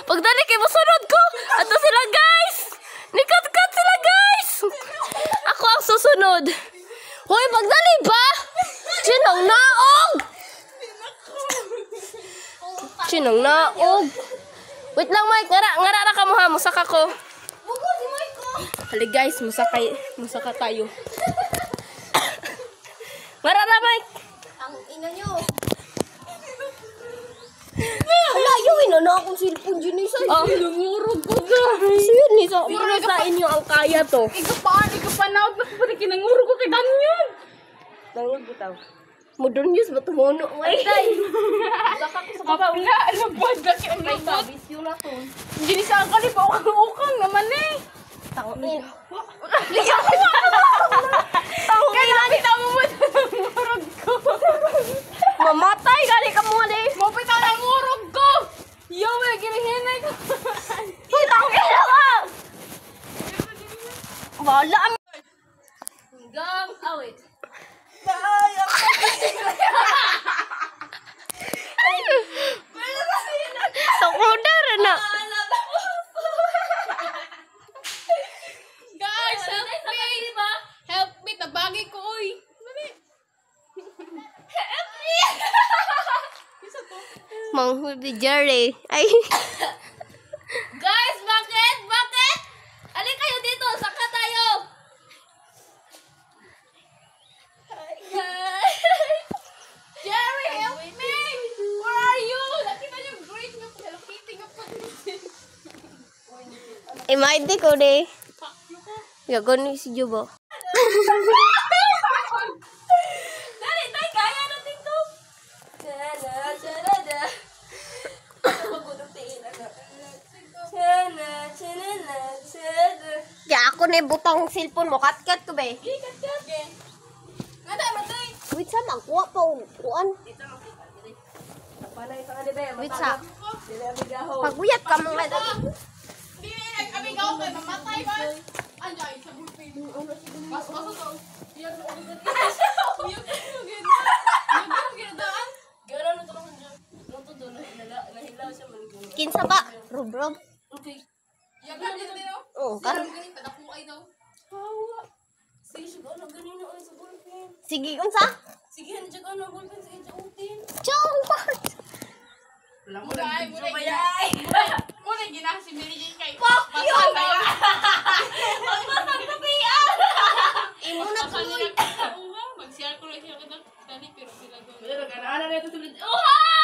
Pagdali kay mosunod ko. Ato sila guys. Nikat-kat sila guys. Ako ang susunod. Hoy, pagdali ba? Sinang naog. Sinang naog. Wait lang, Mike. Ngara na ka mo ha. Musaka ko. Hali guys, musaka tayo. Ngara na, Mike. Ang ina nyo. Wala, yun. Ano akong cellphone dyan isa. Nangurog ko guys. So yun, isa. Para sa inyo ang kaya to. Ikapanaot na kapag kinangurog ko kay Daniel. Nangurog bitaw. Modern news ba tumuno? Ay, tay. Saka ko sa kabaw. Wala, labad na kaya ang labad. Bisyo na to. Hindi sa akali pa ukang naman eh. Tangin. Liyak ko na. Kaya nakita mo ba ito nangurog ko? Mamatay, gali ka mo eh. Mapita nangurog ko. Yo, may ginihinay ko. Uy, tangin na ka! Wala ang... Hanggang awit. Takudar na. Guys, help me. Help me, tabagi ko, oy. Dali. Help me. Isa to. Manghuli Jerry. Ay. Guys, bakit? Bakit? Alin kayo dito, saka tayo. Jerry, help me. Where are you? Nakita niyo great nga po. Hello Kitty nga po. Imaidi ko de. Gagon ni si Jubo. Dali, tay, kaya natin to. Ya ako na butang cellphone mo. Kat-kat ko ba eh. Nada, matay. Wait sa magkuha pa kuan. Wait sa. Paguyat ka mga dali. Hindi na nag-abigaw kay mamatay ba? Anjay, sa bulpin. Pas to. Yan mo ulit. Yan. Gano'n na tulungan dyan. Luto doon, nahilaw siya maligong. Kinsa ba? Rubrob. Okay. Yan ka dito din, no? Oo, karon. Ganit, padakukay daw. Hawa. Sige, siya gano'n, ganun na sa bulpin. Sige unsa? Sige, nandiyan ka na bulpin. Sige, tiyautin. Chong part. Mulay. Muna gina si Mary Jane kay. Fuck you! Magmasang kapian! Imo na tuloy. Mag-share ko lang siya ka dali pero sila doon. Pero ganahan na ito sulit. Oha!